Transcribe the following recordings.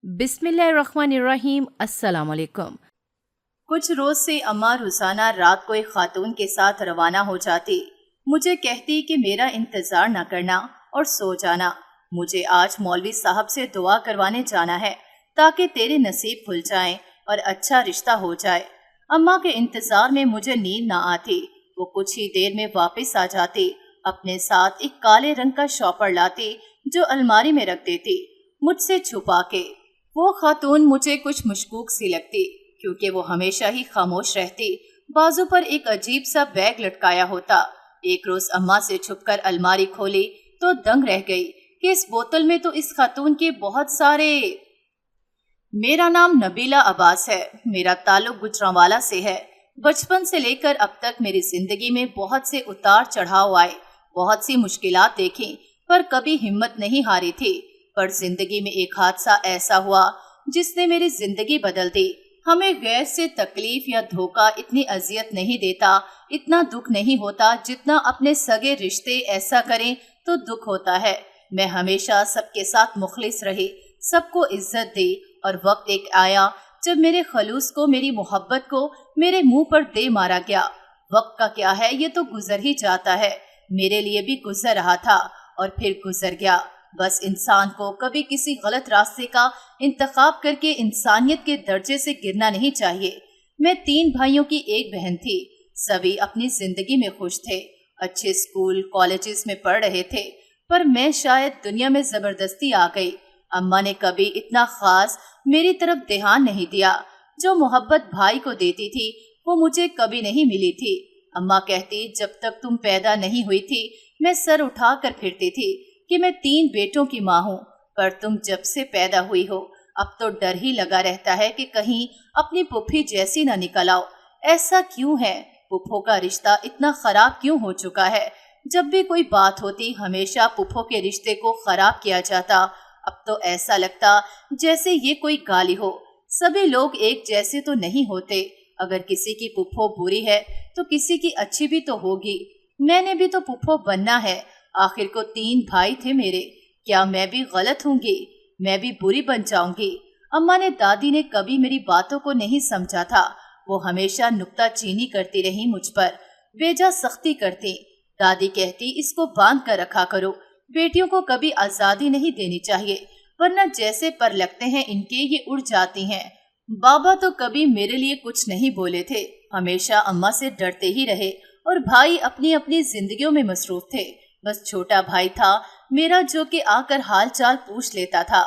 बिस्मिल्लाहिर्रहमानिर्रहीम। अस्सलाम वालेकुम। कुछ रोज से अम्मा रोजाना रात को एक खातून के साथ रवाना हो जाती। मुझे कहती कि मेरा इंतजार न करना और सो जाना। मुझे आज मौलवी साहब से दुआ करवाने जाना है ताकि तेरे नसीब खुल जाएं और अच्छा रिश्ता हो जाए। अम्मा के इंतजार में मुझे नींद ना आती। वो कुछ ही देर में वापस आ जाती। अपने साथ एक काले रंग का शॉपर लाती जो अलमारी में रख देती मुझसे छुपा के। वो खातून मुझे कुछ मशकूक सी लगती क्योंकि वो हमेशा ही खामोश रहती। बाजू पर एक अजीब सा बैग लटकाया होता। एक रोज अम्मा से छुपकर अलमारी खोली तो दंग रह गई कि इस बोतल में तो इस खातून के बहुत सारे। मेरा नाम नबीला अब्बास है। मेरा ताल्लुक गुजरांवाला से है। बचपन से लेकर अब तक मेरी जिंदगी में बहुत से उतार चढ़ाव आए, बहुत सी मुश्किलात देखी, पर कभी हिम्मत नहीं हारी थी। पर जिंदगी में एक हादसा ऐसा हुआ जिसने मेरी जिंदगी बदल दी। हमें गैर से तकलीफ या धोखा इतनी अजियत नहीं देता, इतना दुख नहीं होता जितना अपने सगे रिश्ते ऐसा करें तो दुख होता है। मैं हमेशा सबके साथ मुखलिस रही, सबको इज्जत दी, और वक्त एक आया जब मेरे खलूस को, मेरी मोहब्बत को मेरे मुंह पर दे मारा गया। वक्त का क्या है, ये तो गुजर ही जाता है। मेरे लिए भी गुजर रहा था और फिर गुजर गया। बस इंसान को कभी किसी गलत रास्ते का इंतखाब करके इंसानियत के दर्जे से गिरना नहीं चाहिए। मैं 3 भाइयों की एक बहन थी। सभी अपनी जिंदगी में खुश थे, अच्छे स्कूल कॉलेजेस में पढ़ रहे थे, पर मैं शायद दुनिया में जबरदस्ती आ गई। अम्मा ने कभी इतना खास मेरी तरफ ध्यान नहीं दिया। जो मोहब्बत भाई को देती थी वो मुझे कभी नहीं मिली थी। अम्मा कहती, जब तक तुम पैदा नहीं हुई थी मैं सर उठा कर फिरती थी कि मैं 3 बेटों की माँ हूँ, पर तुम जब से पैदा हुई हो अब तो डर ही लगा रहता है कि कहीं अपनी पुप्पी जैसी ना निकल आओ। ऐसा क्यों है? पुप्पो का रिश्ता इतना खराब क्यों हो चुका है? जब भी कोई बात होती हमेशा पुप्पो के रिश्ते को खराब किया जाता। अब तो ऐसा लगता जैसे ये कोई गाली हो। सभी लोग एक जैसे तो नहीं होते। अगर किसी की पुप्पो बुरी है तो किसी की अच्छी भी तो होगी। मैंने भी तो पुप्पो बनना है। आखिर को 3 भाई थे मेरे। क्या मैं भी गलत होंगी? मैं भी बुरी बन जाऊंगी? अम्मा ने, दादी ने कभी मेरी बातों को नहीं समझा था। वो हमेशा नुक्ताचीनी करती रही मुझ पर, बेजा सख्ती करती। दादी कहती, इसको बांध कर रखा करो, बेटियों को कभी आजादी नहीं देनी चाहिए, वरना जैसे पर लगते हैं इनके ये उड़ जाती हैं। बाबा तो कभी मेरे लिए कुछ नहीं बोले थे, हमेशा अम्मा से डरते ही रहे, और भाई अपनी अपनी जिंदगियों में मसरूफ थे। बस छोटा भाई था मेरा जो कि आकर हाल चाल पूछ लेता था।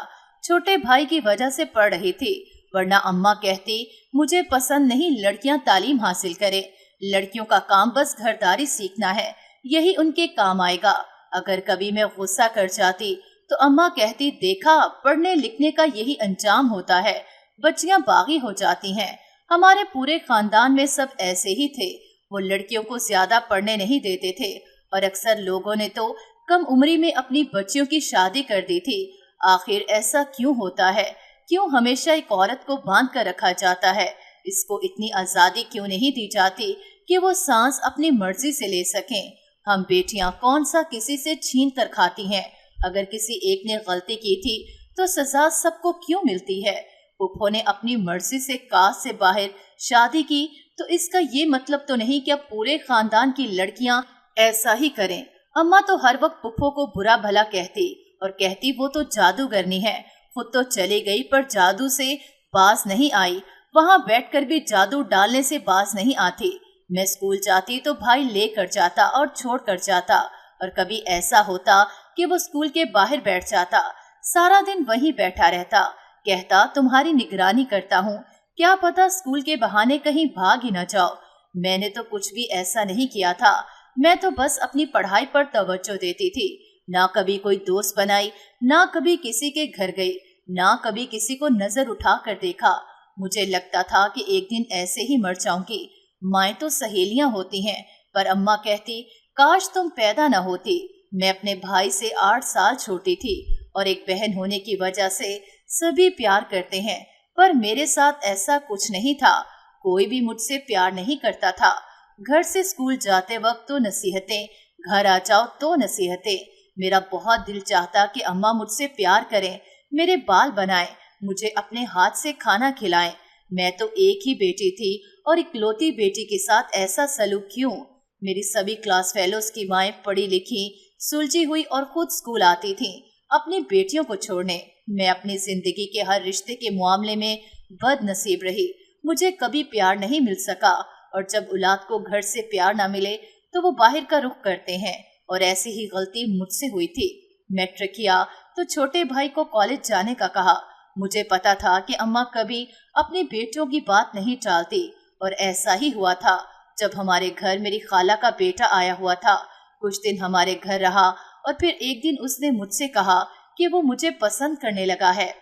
छोटे भाई की वजह से पढ़ रही थी, वरना अम्मा कहती, मुझे पसंद नहीं लड़कियां तालीम हासिल करें। लड़कियों का काम बस घरदारी सीखना है, यही उनके काम आएगा। अगर कभी मैं गुस्सा कर जाती तो अम्मा कहती, देखा, पढ़ने लिखने का यही अंजाम होता है, बच्चियां बागी हो जाती हैं। हमारे पूरे खानदान में सब ऐसे ही थे। वो लड़कियों को ज्यादा पढ़ने नहीं देते थे, और अक्सर लोगों ने तो कम उम्री में अपनी बच्चियों की शादी कर दी थी। आखिर ऐसा क्यों होता है? क्यों हमेशा एक औरत को बांध कर रखा जाता है? इसको इतनी आजादी क्यों नहीं दी जाती कि वो सांस अपनी मर्जी से ले सकें? हम बेटियां कौन सा किसी से छीन कर खाती हैं? अगर किसी एक ने गलती की थी तो सजा सबको क्यों मिलती है? पुप्पो ने अपनी मर्जी से कास्ट से बाहर शादी की तो इसका ये मतलब तो नहीं कि अब पूरे खानदान की लड़कियां ऐसा ही करें। अम्मा तो हर वक्त पुप्पो को बुरा भला कहती और कहती वो तो जादूगरनी है। खुद तो चली गई पर जादू से बाज नहीं आई। वहां बैठकर भी जादू डालने से बाज नहीं आती। मैं स्कूल जाती तो भाई लेकर जाता और छोड़ कर जाता, और कभी ऐसा होता कि वो स्कूल के बाहर बैठ जाता। सारा दिन वहीं बैठा रहता, कहता, तुम्हारी निगरानी करता हूँ, क्या पता स्कूल के बहाने कहीं भाग ही न जाओ। मैंने तो कुछ भी ऐसा नहीं किया था। मैं तो बस अपनी पढ़ाई पर तवज्जो देती थी। ना कभी कोई दोस्त बनाई, ना कभी किसी के घर गई, ना कभी किसी को नजर उठा कर देखा। मुझे लगता था कि एक दिन ऐसे ही मर जाऊंगी। माएँ तो सहेलियां होती हैं, पर अम्मा कहती, काश तुम पैदा न होती। मैं अपने भाई से 8 साल छोटी थी, और एक बहन होने की वजह से सभी प्यार करते हैं, पर मेरे साथ ऐसा कुछ नहीं था। कोई भी मुझसे प्यार नहीं करता था। घर से स्कूल जाते वक्त तो नसीहतें, घर आ जाओ तो नसीहतें। मेरा बहुत दिल चाहता कि अम्मा मुझसे प्यार करें, मेरे बाल बनाएं, मुझे अपने हाथ से खाना खिलाएं। मैं तो एक ही बेटी थी और इकलौती बेटी के साथ ऐसा सलूक क्यों? मेरी सभी क्लास फेलोज की माएं पढ़ी लिखी, सुलझी हुई और खुद स्कूल आती थीं अपनी बेटियों को छोड़ने। मैं अपनी जिंदगी के हर रिश्ते के मामले में बदनसीब रही। मुझे कभी प्यार नहीं मिल सका और जब औलाद को घर से प्यार ना मिले तो वो बाहर का रुख करते हैं और ऐसी ही गलती मुझसे हुई थी। मैट्रिक किया तो छोटे भाई को कॉलेज जाने का कहा। मुझे पता था कि अम्मा कभी अपनी बेटियों की बात नहीं टालती और ऐसा ही हुआ था जब हमारे घर मेरी खाला का बेटा आया हुआ था। कुछ दिन हमारे घर रहा और फिर एक दिन उसने मुझसे कहा कि वो मुझे पसंद करने लगा है।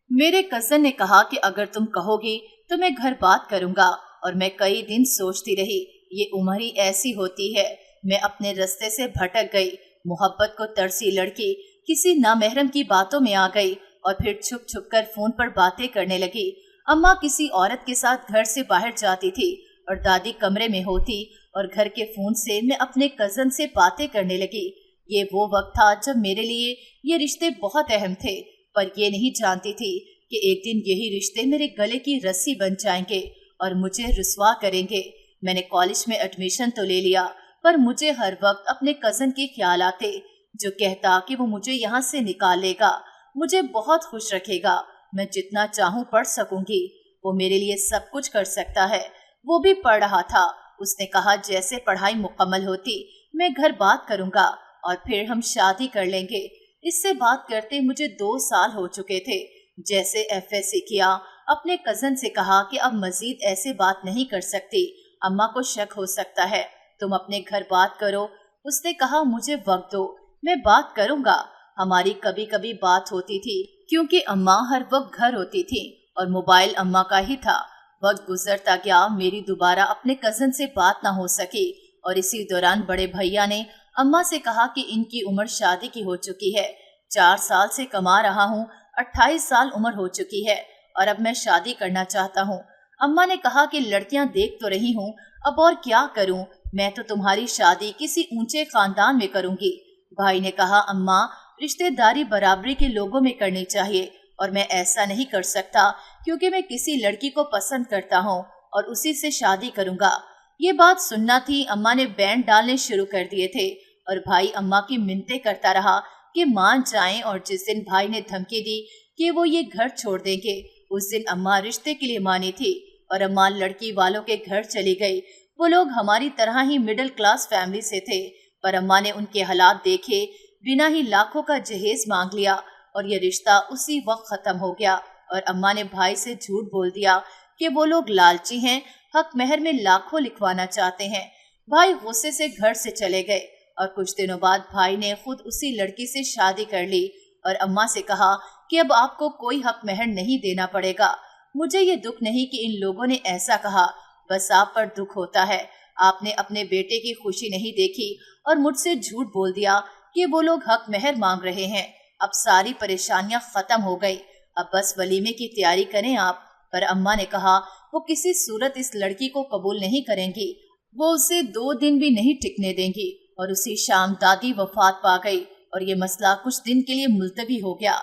मेरे कजन ने कहा कि अगर तुम कहोगी तो मैं घर बात करूंगा और मैं कई दिन सोचती रही। ये उम्र ही ऐसी होती है। मैं अपने रास्ते से भटक गई। मोहब्बत को तरसी लड़की किसी नामहरम की बातों में आ गई और फिर छुप छुप कर फोन पर बातें करने लगी। अम्मा किसी औरत के साथ घर से बाहर जाती थी और दादी कमरे में होती और घर के फोन से मैं अपने कजन से बातें करने लगी। ये वो वक्त था जब मेरे लिए ये रिश्ते बहुत अहम थे, पर ये नहीं जानती थी कि एक दिन यही रिश्ते मेरे गले की रस्सी बन जाएंगे और मुझे रुसवा करेंगे। मैंने कॉलेज में एडमिशन तो ले लिया, पर मुझे हर वक्त अपने कजन के ख्याल आते जो कहता कि वो मुझे यहाँ से निकाल लेगा, मुझे बहुत खुश रखेगा, मैं जितना चाहूँ पढ़ सकूंगी, वो मेरे लिए सब कुछ कर सकता है। वो भी पढ़ रहा था। उसने कहा जैसे पढ़ाई मुकम्मल होती मैं घर बात करूंगा और फिर हम शादी कर लेंगे। इससे बात करते मुझे 2 साल हो चुके थे। जैसे एफएससी किया, अपने कजन से कहा कि अब मजीद ऐसे बात नहीं कर सकती, अम्मा को शक हो सकता है, तुम अपने घर बात करो। उसने कहा मुझे वक्त दो, मैं बात करूंगा। हमारी कभी कभी बात होती थी क्योंकि अम्मा हर वक्त घर होती थी और मोबाइल अम्मा का ही था। वक्त गुजरता गया, मेरी दोबारा अपने कजन से बात ना हो सकी और इसी दौरान बड़े भैया ने अम्मा से कहा कि इनकी उम्र शादी की हो चुकी है। 4 साल से कमा रहा हूँ, 28 साल उम्र हो चुकी है और अब मैं शादी करना चाहता हूँ। अम्मा ने कहा कि लड़कियां देख तो रही हूँ, अब और क्या करूँ, मैं तो तुम्हारी शादी किसी ऊंचे खानदान में करूंगी। भाई ने कहा अम्मा, रिश्तेदारी बराबरी के लोगों में करनी चाहिए और मैं ऐसा नहीं कर सकता क्योंकि मैं किसी लड़की को पसंद करता हूँ और उसी से शादी करूंगा। ये बात सुनना थी। अम्मा ने बैंड डालने शुरू कर दिए थे और भाई अम्मा की मिन्नतें करता रहा कि मान जाएं और जिस दिन भाई ने धमकी दी कि वो ये घर छोड़ देंगे, उस दिन अम्मा रिश्ते के लिए मानी थी और अम्मा लड़की वालों के घर चली गई। वो लोग हमारी तरह ही मिडिल क्लास फैमिली से थे, पर अम्मा ने उनके हालात देखे बिना ही लाखों का जहेज मांग लिया और ये रिश्ता उसी वक्त खत्म हो गया। और अम्मा ने भाई से झूठ बोल दिया कि वो लोग लालची हैं, हक महर में लाखों लिखवाना चाहते हैं। भाई गुस्से से घर से चले गए और कुछ दिनों बाद भाई ने खुद उसी लड़की से शादी कर ली और अम्मा से कहा कि अब आपको कोई हक महर नहीं देना पड़ेगा। मुझे ये दुख नहीं कि इन लोगों ने ऐसा कहा, बस आप पर दुख होता है। आपने अपने बेटे की खुशी नहीं देखी और मुझसे झूठ बोल दिया कि वो लोग हक महर मांग रहे हैं। अब सारी परेशानियां खत्म हो गई, अब बस वलीमे की तैयारी करें आप। पर अम्मा ने कहा वो किसी सूरत इस लड़की को कबूल नहीं करेंगी, वो उसे 2 दिन भी नहीं टिकने देंगी। और उसी शाम दादी वफात पा गई और ये मसला कुछ दिन के लिए मुलतवी हो गया।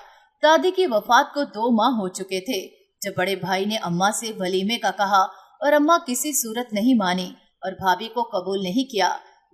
दादी की वफात को 2 माह हो चुके थे जब बड़े भाई ने अम्मा से वलीमे का कहा और अम्मा किसी सूरत नहीं मानी और भाभी को कबूल नहीं किया।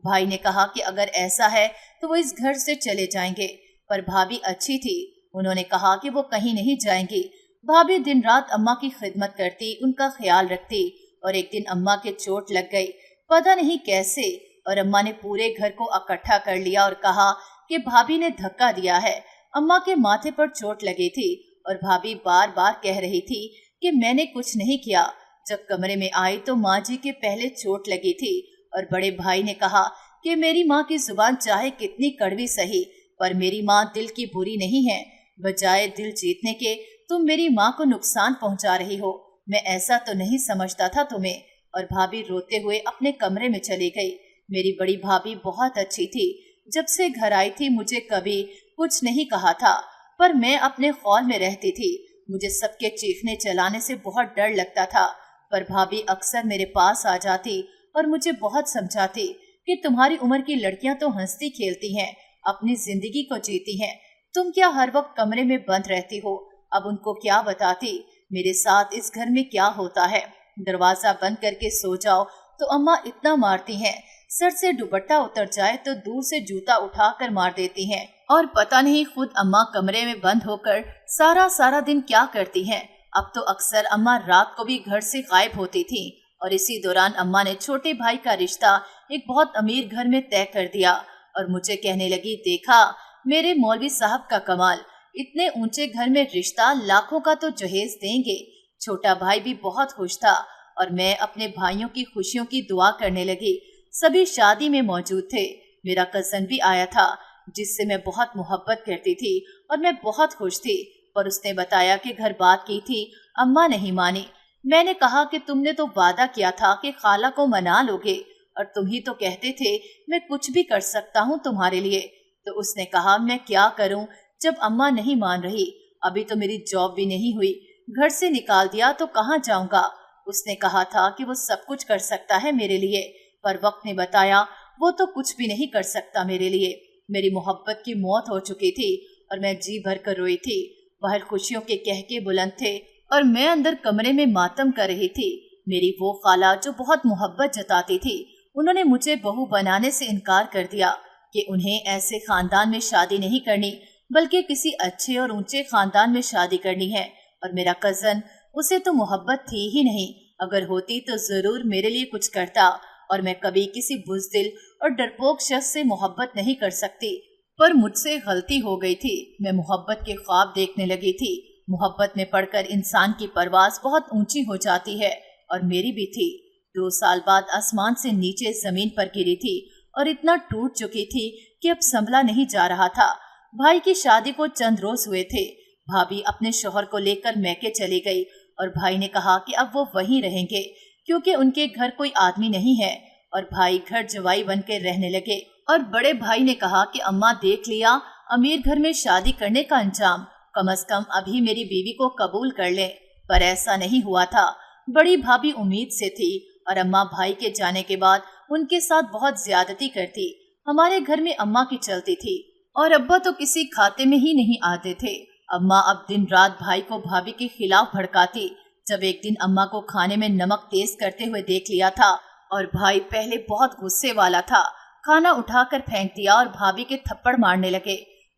भाई ने कहा कि अगर ऐसा है तो वो इस घर से चले जाएंगे, पर भाभी अच्छी थी, उन्होंने कहा कि वो कहीं नहीं जाएंगी। भाभी दिन रात अम्मा की खिदमत करती, उनका ख्याल रखती और एक दिन अम्मा के चोट लग गई, पता नहीं कैसे, और अम्मा ने पूरे घर को इकट्ठा कर लिया और कहा कि भाभी ने धक्का दिया है। अम्मा के माथे पर चोट लगी थी और भाभी बार बार कह रही थी कि मैंने कुछ नहीं किया। जब कमरे में आई तो माँ जी के पहले चोट लगी थी और बड़े भाई ने कहा कि मेरी माँ की जुबान चाहे कितनी कड़वी सही, पर मेरी माँ दिल की बुरी नहीं है, बजाय दिल जीतने के तुम मेरी माँ को नुकसान पहुंचा रही हो, मैं ऐसा तो नहीं समझता था तुम्हें। और भाभी रोते हुए अपने कमरे में चली गई। मेरी बड़ी भाभी बहुत अच्छी थी, जब से घर आई थी मुझे कभी कुछ नहीं कहा था, पर मैं अपने खौल में रहती थी। मुझे सबके चीखने चलाने से बहुत डर लगता था, पर भाभी अक्सर मेरे पास आ जाती और मुझे बहुत समझाती कि तुम्हारी उम्र की लड़कियां तो हंसती खेलती हैं, अपनी जिंदगी को जीती हैं, तुम क्या हर वक्त कमरे में बंद रहती हो। अब उनको क्या बताती मेरे साथ इस घर में क्या होता है। दरवाजा बंद करके सो जाओ तो अम्मा इतना मारती हैं, सर से दुपट्टा उतर जाए तो दूर से जूता उठाकर मार देती हैं। और पता नहीं खुद अम्मा कमरे में बंद होकर सारा दिन क्या करती हैं। अब तो अक्सर अम्मा रात को भी घर से गायब होती थी और इसी दौरान अम्मा ने छोटे भाई का रिश्ता एक बहुत अमीर घर में तय कर दिया और मुझे कहने लगी, देखा मेरे मौलवी साहब का कमाल, इतने ऊंचे घर में रिश्ता, लाखों का तो जहेज देंगे। छोटा भाई भी बहुत खुश था और मैं अपने भाइयों की खुशियों की दुआ करने लगी। सभी शादी में मौजूद थे। मेरा कजन भी आया था जिससे मैं बहुत मोहब्बत करती थी और मैं बहुत खुश थी, पर उसने बताया कि घर बात की थी, अम्मा नहीं मानी। मैंने कहा कि तुमने तो वादा किया था कि खाला को मना लोगे और तुम ही तो कहते थे मैं कुछ भी कर सकता हूँ तुम्हारे लिए। तो उसने कहा, मैं क्या करूँ जब अम्मा नहीं मान रही, अभी तो मेरी जॉब भी नहीं हुई, घर से निकाल दिया तो कहाँ जाऊंगा। उसने कहा था कि वो सब कुछ कर सकता है मेरे लिए, पर वक्त ने बताया वो तो कुछ भी नहीं कर सकता मेरे लिए। मेरी मोहब्बत की मौत हो चुकी थी और मैं जी भर कर रोई थी। बाहर खुशियों के कहके बुलंद थे और मैं अंदर कमरे में मातम कर रही थी। मेरी वो खाला जो बहुत मोहब्बत जताती थी, उन्होंने मुझे बहू बनाने से इनकार कर दिया कि उन्हें ऐसे खानदान में शादी नहीं करनी, बल्कि किसी अच्छे और ऊंचे खानदान में शादी करनी है। और मेरा कजन, उसे तो मोहब्बत थी ही नहीं, अगर होती तो जरूर मेरे लिए कुछ करता और मैं कभी किसी बुज़दिल और डरपोक शख्स से मोहब्बत नहीं कर सकती। पर मुझसे गलती हो गई थी, मैं मोहब्बत के ख्वाब देखने लगी थी। मोहब्बत में पड़कर इंसान की परवाज़ बहुत ऊंची हो जाती है और मेरी भी थी। 2 साल बाद आसमान से नीचे जमीन पर गिरी थी और इतना टूट चुकी थी कि अब संभला नहीं जा रहा था। भाई की शादी को चंद रोज हुए थे। भाभी अपने शौहर को लेकर मैके चली गई और भाई ने कहा कि अब वो वहीं रहेंगे क्योंकि उनके घर कोई आदमी नहीं है, और भाई घर जवाई बन के रहने लगे। और बड़े भाई ने कहा कि अम्मा देख लिया अमीर घर में शादी करने का अंजाम, कम से कम अभी मेरी बीवी को कबूल कर ले। पर ऐसा नहीं हुआ था। बड़ी भाभी उम्मीद से थी और अम्मा भाई के जाने के बाद उनके साथ बहुत ज्यादती करती। हमारे घर में अम्मा की चलती थी और अब्बा तो किसी खाते में ही नहीं आते थे। अम्मा अब दिन रात भाई को भाभी के खिलाफ भड़काती। जब एक दिन अम्मा को खाने में नमक तेज करते हुए देख लिया था और भाई पहले बहुत गुस्से वाला था, खाना उठाकर फेंक दिया और भाभी के थप्पड़ मारने लगे।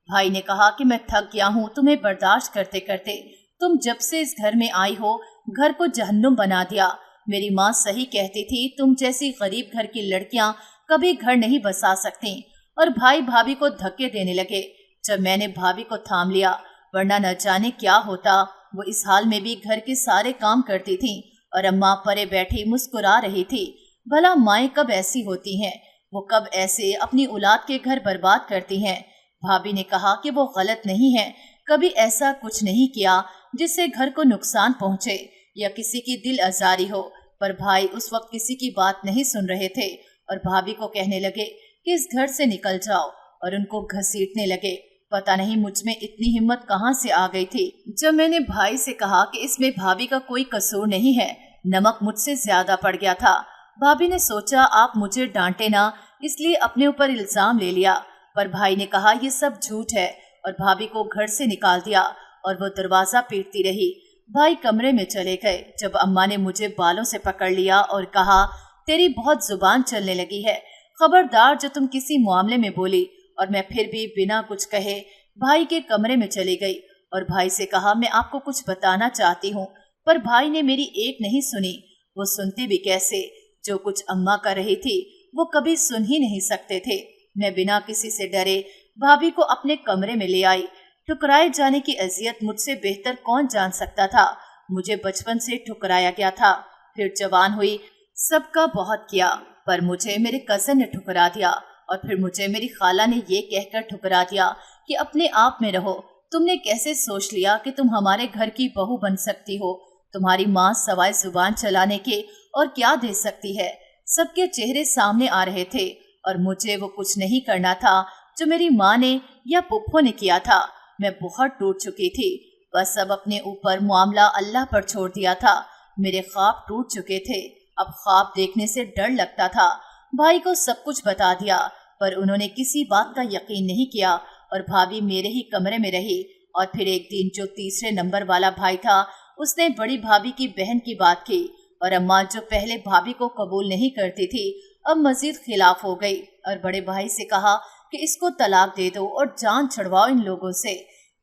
भाई ने कहा कि मैं थक गया हूँ तुम्हें बर्दाश्त करते करते, तुम जब से इस घर में आई हो घर को जहन्नुम बना दिया। मेरी माँ सही कहती थी, तुम जैसी गरीब घर की लड़कियां कभी घर नहीं बसा सकती। और भाई भाभी को धक्के देने लगे। जब मैंने भाभी को थाम लिया, वरना न जाने क्या होता। वो इस हाल में भी घर के सारे काम करती थी और अम्मा परे बैठी मुस्कुरा रही थी। भला माएँ कब ऐसी होती हैं, वो कब ऐसे अपनी औलाद के घर बर्बाद करती हैं। भाभी ने कहा कि वो गलत नहीं है, कभी ऐसा कुछ नहीं किया जिससे घर को नुकसान पहुंचे या किसी की दिल आजारी हो। पर भाई उस वक्त किसी की बात नहीं सुन रहे थे और भाभी को कहने लगे कि इस घर से निकल जाओ और उनको घसीटने लगे। पता नहीं मुझ में इतनी हिम्मत कहाँ से आ गई थी। जब मैंने भाई से कहा कि इसमें भाभी का कोई कसूर नहीं है, नमक मुझसे ज्यादा पड़ गया था, भाभी ने सोचा आप मुझे डांटे ना, इसलिए अपने ऊपर इल्जाम ले लिया। पर भाई ने कहा ये सब झूठ है और भाभी को घर से निकाल दिया और वो दरवाजा पीटती रही। भाई कमरे में चले गए। जब अम्मा ने मुझे बालों से पकड़ लिया और कहा, तेरी बहुत जुबान चलने लगी है, खबरदार जो तुम किसी मामले में बोली। और मैं फिर भी बिना कुछ कहे भाई के कमरे में चली गई और भाई से कहा, मैं आपको कुछ बताना चाहती हूँ। पर भाई ने मेरी एक नहीं सुनी। वो सुनते भी कैसे, जो कुछ अम्मा कर रही थी वो कभी सुन ही नहीं सकते थे। मैं बिना किसी से डरे भाभी को अपने कमरे में ले आई। ठुकराए जाने की अजियत मुझसे बेहतर कौन जान सकता था। मुझे बचपन से ठुकराया गया था, फिर जवान हुई, सबका बहुत किया, पर मुझे मेरे कजन ने ठुकरा दिया। और फिर मुझे मेरी खाला ने ये कहकर ठुकरा दिया कि अपने आप में रहो, तुमने कैसे सोच लिया कि तुम हमारे घर की बहू बन सकती हो। तुम्हारी माँ सवाए जुबान चलाने के और क्या दे सकती है। सबके चेहरे सामने आ रहे थे और मुझे वो कुछ नहीं करना था जो मेरी माँ ने या पुप्पो ने किया था। मैं बहुत टूट चुकी थी। बस अब अपने ऊपर मामला अल्लाह पर छोड़ दिया था। मेरे ख्वाब टूट चुके थे, अब ख्वाब देखने से डर लगता था। भाई को सब कुछ बता दिया, पर उन्होंने किसी बात का यकीन नहीं किया और भाभी मेरे ही कमरे में रही और फिर एक दिन जो तीसरे नंबर वाला भाई था, उसने बड़ी भाभी की बहन की बात की और अम्मा जो पहले भाभी को कबूल नहीं करती थी, अब मजीद खिलाफ हो गई और बड़े भाई से कहा कि इसको तलाक दे दो और जान छुड़वाओ इन लोगों से।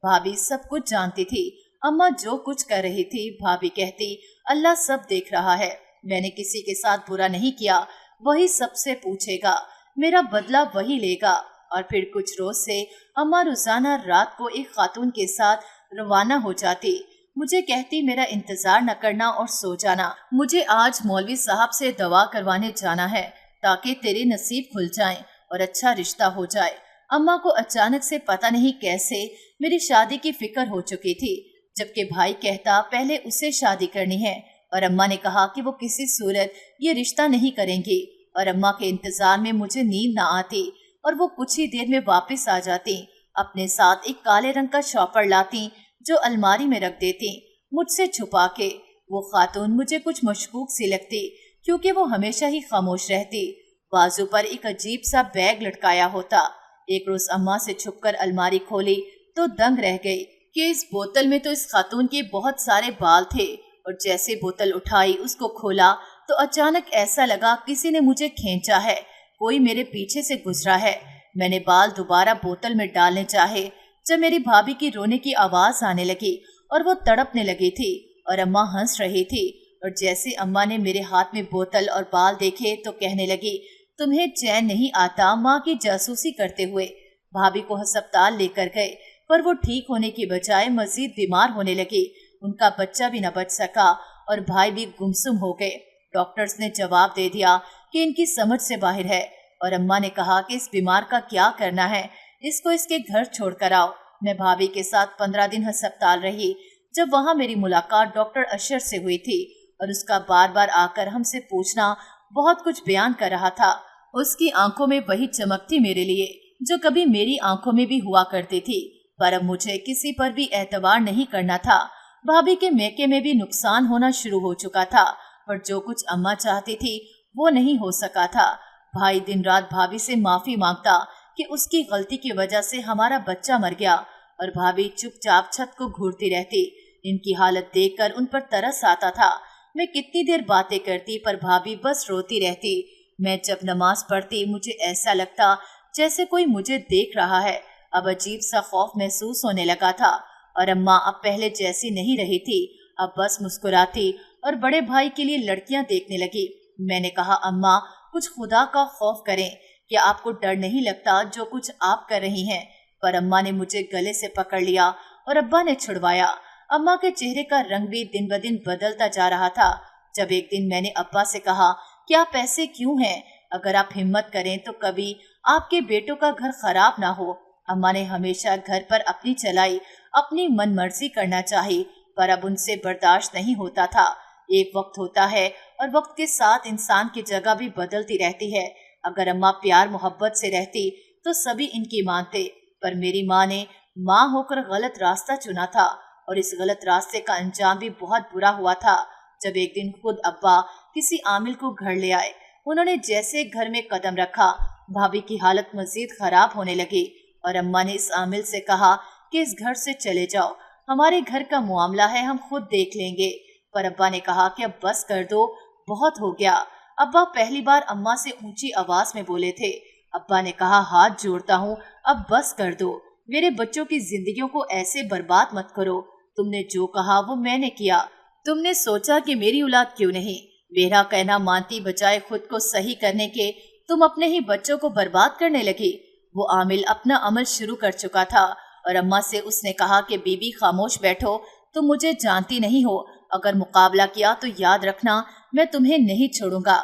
भाभी सब कुछ जानती थी। अम्मा जो कुछ कर रही थी, भाभी कहती अल्लाह सब देख रहा है, मैंने किसी के साथ बुरा नहीं किया, वही सबसे पूछेगा, मेरा बदला वही लेगा। और फिर कुछ रोज से अम्मा रोजाना रात को एक खातून के साथ रवाना हो जाती। मुझे कहती मेरा इंतजार न करना और सो जाना, मुझे आज मौलवी साहब से दवा करवाने जाना है ताकि तेरे नसीब खुल जाएं और अच्छा रिश्ता हो जाए। अम्मा को अचानक से पता नहीं कैसे मेरी शादी की फिक्र हो चुकी थी, जबकि भाई कहता पहले उसे शादी करनी है और अम्मा ने कहा कि वो किसी सूरत ये रिश्ता नहीं करेंगी। और अम्मा के इंतजार में मुझे नींद न आती और वो कुछ ही देर में वापस आ जाती। अपने साथ एक काले रंग का शॉपर लाती जो अलमारी में रख देती मुझसे छुपा के। वो खातून मुझे कुछ मशकूक सी लगती क्योंकि वो हमेशा ही खामोश रहती। बाजू पर एक अजीब सा बैग लटकाया होता। एक रोज अम्मा से छुपकर अलमारी खोली तो दंग रह गई कि इस बोतल में तो इस खातून के बहुत सारे बाल थे, और जैसे बोतल उठाई उसको खोला तो अचानक ऐसा लगा किसी ने मुझे खींचा है, कोई मेरे पीछे से गुजरा है। मैंने बाल दोबारा बोतल में डालने चाहे जब मेरी भाभी की रोने की आवाज आने लगी और वो तड़पने लगी थी और अम्मा हंस रही थी। और जैसे अम्मा ने मेरे हाथ में बोतल और बाल देखे तो कहने लगी तुम्हें चैन नहीं आता माँ की जासूसी करते हुए। भाभी को अस्पताल लेकर गए पर वो ठीक होने की बजाय मजीद बीमार होने लगी। उनका बच्चा भी न बच सका और भाई भी गुमसुम हो गए। डॉक्टर्स ने जवाब दे दिया कि इनकी समझ से बाहर है और अम्मा ने कहा कि इस बीमार का क्या करना है, इसको इसके घर छोड़कर आओ। मैं भाभी के साथ 15 दिन अस्पताल रही। जब वहाँ मेरी मुलाकात डॉक्टर अशर से हुई थी और उसका बार बार आकर हमसे पूछना बहुत कुछ बयान कर रहा था। उसकी आंखों में वही चमक थी मेरे लिए जो कभी मेरी आंखों में भी हुआ करती थी, पर अब मुझे किसी पर भी एतबार नहीं करना था। भाभी के मैके में भी नुकसान होना शुरू हो चुका था, पर जो कुछ अम्मा चाहती थी वो नहीं हो सका था। भाई दिन रात भाभी से माफी मांगता कि उसकी गलती की वजह से हमारा बच्चा मर गया, और भाभी चुपचाप छत को घूरती रहती। इनकी हालत देखकर उन पर तरस आता था। मैं कितनी देर बातें करती पर भाभी बस रोती रहती। मैं जब नमाज पढ़ती मुझे ऐसा लगता जैसे कोई मुझे देख रहा है। अब अजीब सा खौफ महसूस होने लगा था और अम्मा अब पहले जैसी नहीं रही थी। अब बस मुस्कुराती और बड़े भाई के लिए लड़कियां देखने लगी। मैंने कहा अम्मा कुछ खुदा का खौफ करें, क्या आपको डर नहीं लगता जो कुछ आप कर रही हैं? पर अम्मा ने मुझे गले से पकड़ लिया और अब्बा ने छुड़वाया। अम्मा के चेहरे का रंग भी दिन ब दिन बदलता जा रहा था। जब एक दिन मैंने अब्बा से कहा कि आप ऐसे क्यों हैं, अगर आप हिम्मत करें तो कभी आपके बेटों का घर खराब ना हो। अम्मा ने हमेशा घर पर अपनी चलाई, अपनी मन मर्जी करना चाही, पर अब उनसे बर्दाश्त नहीं होता था। एक वक्त होता है और वक्त के साथ इंसान की जगह भी बदलती रहती है। अगर अम्मा प्यार मोहब्बत से रहती तो सभी इनकी मानते, पर मेरी माँ ने माँ होकर गलत रास्ता चुना था और इस गलत रास्ते का अंजाम भी बहुत बुरा हुआ था। जब एक दिन खुद अब्बा किसी आमिल को घर ले आए, उन्होंने जैसे घर में कदम रखा भाभी की हालत मजीद खराब होने लगी और अम्मा ने इस आमिल से कहा कि इस घर से चले जाओ, हमारे घर का मामला है, हम खुद देख लेंगे। पर अब्बा ने कहा कि अब बस कर दो, बहुत हो गया। अब्बा पहली बार अम्मा से ऊंची आवाज में बोले थे। अब्बा ने कहा हाथ जोड़ता हूँ, अब बस कर दो, मेरे बच्चों की जिंदगियों को ऐसे बर्बाद मत करो। तुमने जो कहा वो मैंने किया। तुमने सोचा कि मेरी औलाद क्यों नहीं, मेरा कहना मानती बजाय खुद को सही करने के तुम अपने ही बच्चों को बर्बाद करने लगी। वो आमिल अपना अमल शुरू कर चुका था और अम्मा से उसने कहा कि बीबी खामोश बैठो, तुम मुझे जानती नहीं हो, अगर मुकाबला किया तो याद रखना मैं तुम्हें नहीं छोड़ूंगा।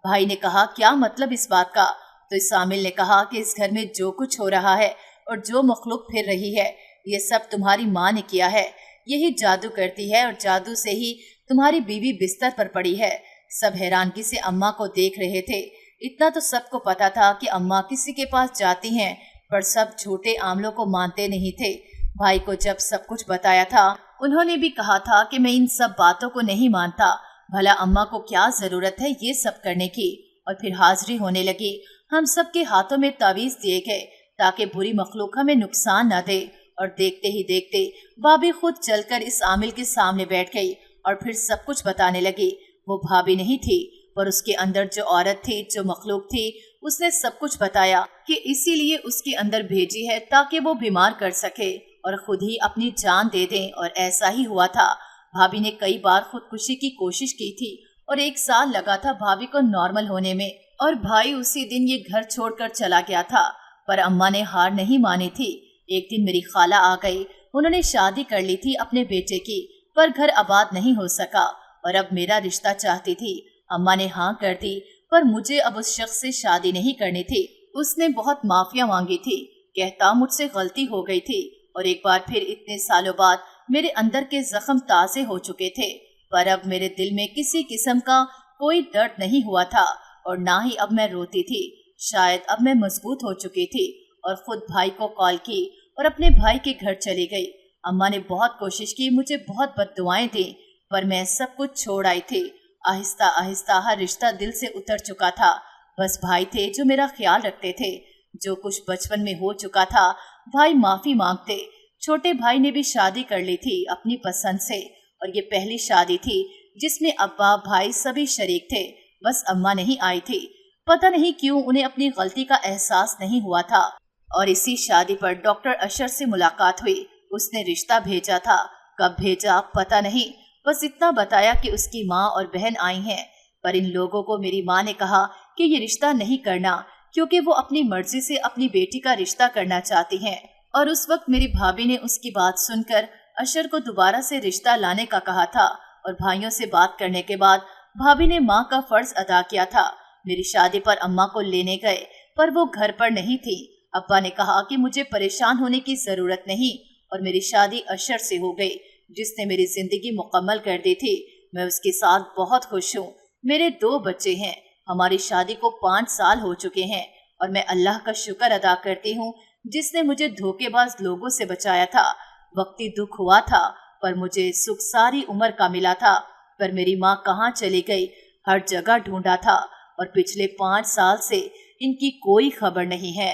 भाई ने कहा क्या मतलब इस बात का? तो इस आमिल ने कहा कि इस घर में जो कुछ हो रहा है और जो मखलूक फिर रही है ये सब तुम्हारी माँ ने किया है। यही जादू करती है और जादू से ही तुम्हारी बीवी बिस्तर पर पड़ी है। सब हैरानगी से अम्मा को देख रहे थे। इतना तो सबको पता था कि अम्मा किसी के पास जाती हैं, पर सब झूठे आमलों को मानते नहीं थे। भाई को जब सब कुछ बताया था उन्होंने भी कहा था कि मैं इन सब बातों को नहीं मानता, भला अम्मा को क्या जरूरत है ये सब करने की। और फिर हाजिरी होने लगी। हम सब के हाथों में तावीज दिए गए ताकि बुरी मखलूक हमें नुकसान न दे और देखते ही देखते भाभी खुद चलकर इस आमिल के सामने बैठ गई और फिर सब कुछ बताने लगी। वो भाभी नहीं थी, पर उसके अंदर जो औरत थी, जो मखलूक थी, उसने सब कुछ बताया कि इसीलिए उसके अंदर भेजी है ताकि वो बीमार कर सके और खुद ही अपनी जान दे दे। और ऐसा ही हुआ था। भाभी ने कई बार खुदकुशी की कोशिश की थी और 1 साल लगा था भाभी को नॉर्मल होने में। और भाई उसी दिन ये घर छोड़कर चला गया था, पर अम्मा ने हार नहीं मानी थी। एक दिन मेरी खाला आ गई। उन्होंने शादी कर ली थी अपने बेटे की, पर घर आबाद नहीं हो सका और अब मेरा रिश्ता चाहती थी। अम्मा ने हाँ कर दी, पर मुझे अब उस शख्स से शादी नहीं करनी थी। उसने बहुत माफिया मांगी थी, कहता मुझसे गलती हो गई थी। और एक बार फिर इतने सालों बाद मेरे अंदर के जख्म ताजे हो चुके थे, पर अब मेरे दिल में किसी किस्म का कोई दर्द नहीं हुआ था और ना ही अब मैं रोती थी। शायद अब मैं मजबूत हो चुकी थी और खुद भाई को कॉल की और अपने भाई के घर चली गई। अम्मा ने बहुत कोशिश की, मुझे बहुत बद्दुआएं दी, पर मैं सब कुछ छोड़ आई थी। आहिस्ता आहिस्ता हर रिश्ता दिल से उतर चुका था। बस भाई थे जो मेरा ख्याल रखते थे। जो कुछ बचपन में हो चुका था, भाई माफी मांगते। छोटे भाई ने भी शादी कर ली थी अपनी पसंद से, और ये पहली शादी थी जिसमें अब्बा भाई सभी शरीक थे। बस अम्मा नहीं आई थी। पता नहीं क्यों उन्हें अपनी गलती का एहसास नहीं हुआ था। और इसी शादी पर डॉक्टर अशर से मुलाकात हुई। उसने रिश्ता भेजा था, कब भेजा पता नहीं, बस इतना बताया कि उसकी माँ और बहन आई हैं। पर इन लोगों को मेरी माँ ने कहा कि ये रिश्ता नहीं करना, क्योंकि वो अपनी मर्जी से अपनी बेटी का रिश्ता करना चाहती हैं। और उस वक्त मेरी भाभी ने उसकी बात सुनकर अशर को दोबारा से रिश्ता लाने का कहा था। और भाइयों से बात करने के बाद भाभी ने माँ का फर्ज अदा किया था। मेरी शादी पर अम्मा को लेने गए, पर वो घर पर नहीं थी। अब्बा ने कहा कि मुझे परेशान होने की जरूरत नहीं, और मेरी शादी अशर से हो गई, जिसने मेरी जिंदगी मुकम्मल कर दी थी। मैं उसके साथ बहुत खुश हूँ। मेरे 2 बच्चे हैं। हमारी शादी को 5 साल हो चुके हैं और मैं अल्लाह का शुक्र अदा करती हूँ जिसने मुझे धोखेबाज लोगों से बचाया था। वक्ती दुख हुआ था, पर मुझे सुख सारी उम्र का मिला था। पर मेरी माँ कहाँ चली गई, हर जगह ढूंढा था और पिछले 5 साल से इनकी कोई खबर नहीं है।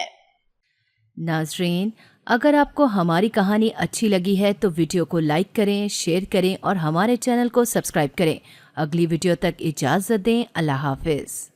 नाजरीन, अगर आपको हमारी कहानी अच्छी लगी है तो वीडियो को लाइक करें, शेयर करें और हमारे चैनल को सब्सक्राइब करें। अगली वीडियो तक इजाज़त दें। अल्लाह हाफिज़।